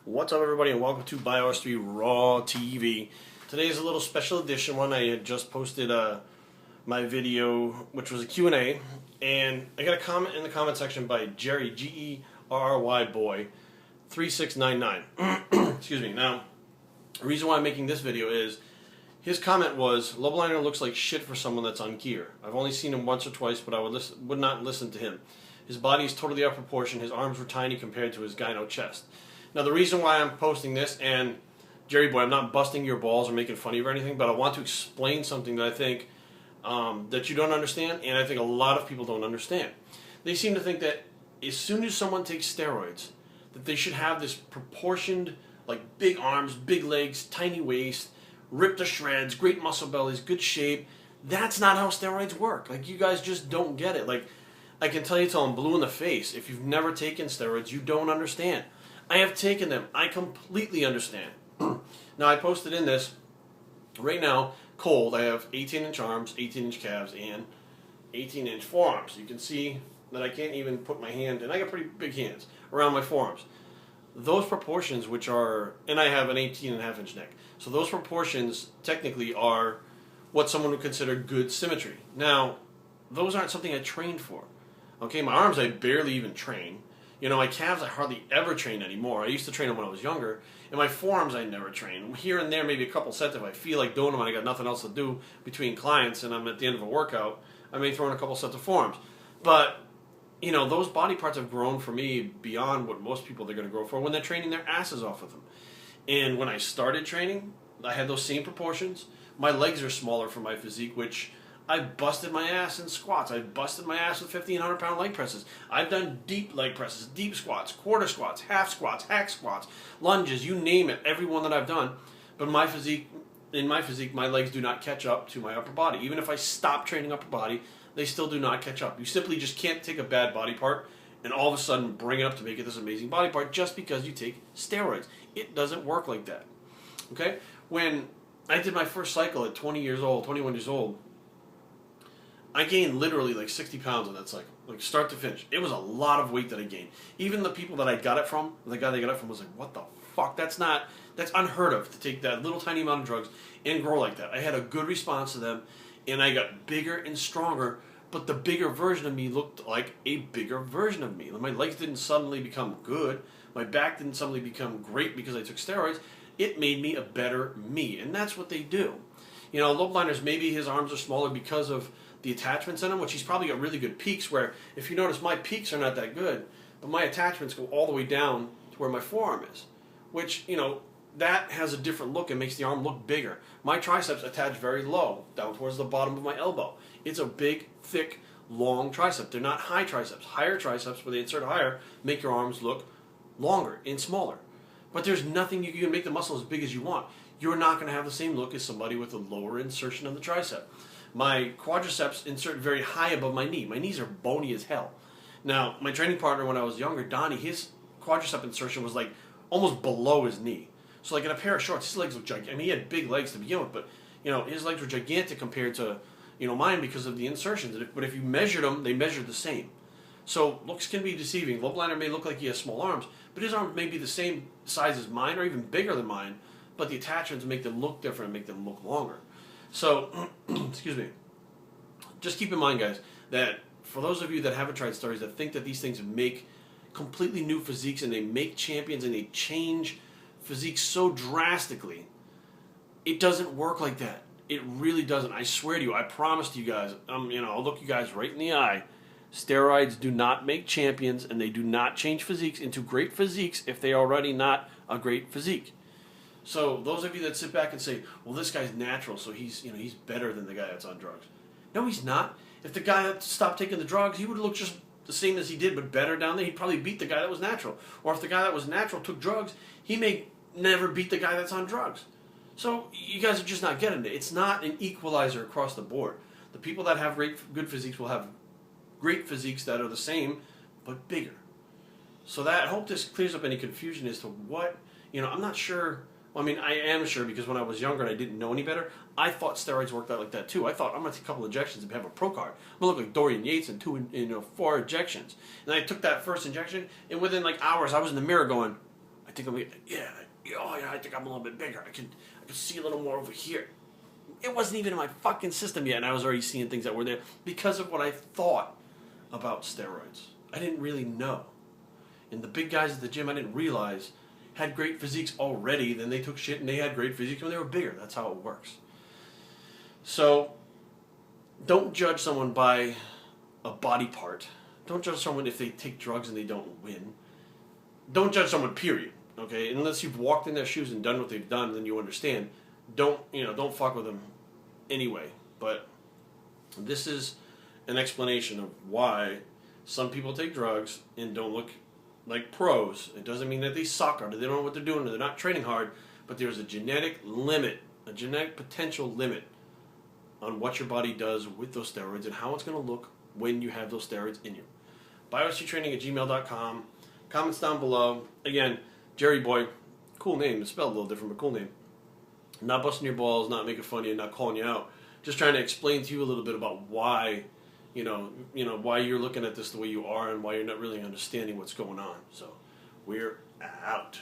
What's up, everybody, and welcome to Bios3 RAW TV. Today is a little special edition one. I had just posted my video, which was a Q&A, and I got a comment in the comment section by Jerry, gerryboy3699. Excuse me. Now, the reason why I'm making this video is his comment was, Lobliner looks like shit for someone that's on gear. I've only seen him once or twice, but I would not listen to him. His body is totally out of proportion. His arms were tiny compared to his gyno chest. Now, the reason why I'm posting this, and Jerry Boy, I'm not busting your balls or making fun of you or anything, but I want to explain something that I think that you don't understand, and I think a lot of people don't understand. They seem to think that as soon as someone takes steroids, that they should have this proportioned, like big arms, big legs, tiny waist, ripped to shreds, great muscle bellies, good shape. That's not how steroids work. Like, you guys just don't get it. Like, I can tell you till I'm blue in the face. If you've never taken steroids, you don't understand. I have taken them. I completely understand. Now, I posted in this, right now, cold, I have 18-inch arms, 18-inch calves, and 18-inch forearms. You can see that I can't even put my hand, and I got pretty big hands, around my forearms. Those proportions, which are, and I have an 18.5-inch neck, so those proportions technically are what someone would consider good symmetry. Now, those aren't something I trained for. Okay, my arms I barely even train. You know, my calves I hardly ever train anymore. I used to train them when I was younger. And my forearms I never train. Here and there, maybe a couple sets if I feel like doing them and I got nothing else to do between clients and I'm at the end of a workout, I may throw in a couple sets of forearms. But, you know, those body parts have grown for me beyond what most people they're going to grow for when they're training their asses off with them. And when I started training, I had those same proportions. My legs are smaller for my physique, which I busted my ass in squats. I busted my ass with 1,500-pound leg presses. I've done deep leg presses, deep squats, quarter squats, half squats, hack squats, lunges, you name it, every one that I've done. But in my physique, my legs do not catch up to my upper body. Even if I stop training upper body, they still do not catch up. You simply just can't take a bad body part and all of a sudden bring it up to make it this amazing body part just because you take steroids. It doesn't work like that. Okay? When I did my first cycle at 20 years old, 21 years old, I gained literally like 60 pounds on that cycle, like start to finish. It was a lot of weight that I gained. Even the people that I got it from, the guy they got it from was like, what the fuck? That's unheard of to take that little tiny amount of drugs and grow like that. I had a good response to them, and I got bigger and stronger, but the bigger version of me looked like a bigger version of me. My legs didn't suddenly become good. My back didn't suddenly become great because I took steroids. It made me a better me, and that's what they do. You know, Lobliners, maybe his arms are smaller because of the attachments in them, which he's probably got really good peaks where, if you notice, my peaks are not that good, but my attachments go all the way down to where my forearm is, which, you know, that has a different look and makes the arm look bigger. My triceps attach very low, down towards the bottom of my elbow. It's a big, thick, long tricep. They're not high triceps. Higher triceps, where they insert higher, make your arms look longer and smaller. But there's nothing you can make the muscle as big as you want. You're not going to have the same look as somebody with a lower insertion of the tricep. My quadriceps insert very high above my knee. My knees are bony as hell. Now, my training partner when I was younger, Donnie, his quadricep insertion was like almost below his knee. So like in a pair of shorts, his legs looked gigantic. I mean, he had big legs to begin with, but, you know, his legs were gigantic compared to, you know, mine because of the insertions. But if you measured them, they measured the same. So looks can be deceiving. Lobliner may look like he has small arms, but his arms may be the same size as mine or even bigger than mine, but the attachments make them look different and make them look longer. So, excuse me, just keep in mind, guys, that for those of you that haven't tried steroids, that think that these things make completely new physiques and they make champions and they change physiques so drastically, it doesn't work like that. It really doesn't. I swear to you, I promise to you guys, you know, I'll look you guys right in the eye. Steroids do not make champions and they do not change physiques into great physiques if they are already not a great physique. So those of you that sit back and say, well, this guy's natural, so he's better than the guy that's on drugs. No, he's not. If the guy that stopped taking the drugs, he would look just the same as he did, but better down there. He'd probably beat the guy that was natural. Or if the guy that was natural took drugs, he may never beat the guy that's on drugs. So you guys are just not getting it. It's not an equalizer across the board. The people that have good physiques will have great physiques that are the same, but bigger. So that, I hope this clears up any confusion as to what, you know, I'm not sure. Well, I mean, I am sure because when I was younger and I didn't know any better, I thought steroids worked out like that too. I thought, I'm going to take a couple injections and have a pro card. I'm going to look like Dorian Yates in 4 injections. And I took that first injection, and within like hours, I was in the mirror going, I think I'm, yeah, oh yeah, I think I'm a little bit bigger. I can see a little more over here. It wasn't even in my fucking system yet, and I was already seeing things that were there because of what I thought about steroids. I didn't really know. And the big guys at the gym, I didn't realize, had great physiques already. Then they took shit and they had great physiques when they were bigger. That's how it works. So, don't judge someone by a body part. Don't judge someone if they take drugs and they don't win. Don't judge someone, period. Okay? Unless you've walked in their shoes and done what they've done, then you understand. Don't fuck with them anyway. But this is an explanation of why some people take drugs and don't look like pros. It doesn't mean that they suck or they don't know what they're doing or they're not training hard, but there's a genetic limit, a genetic potential limit on what your body does with those steroids and how it's going to look when you have those steroids in you. Bios3training@gmail.com. Comments down below. Again, Jerry Boy, cool name. It's spelled a little different, but cool name. Not busting your balls, not making fun of you, not calling you out. Just trying to explain to you a little bit about why, why you're looking at this the way you are and why you're not really understanding what's going on. So, we're out.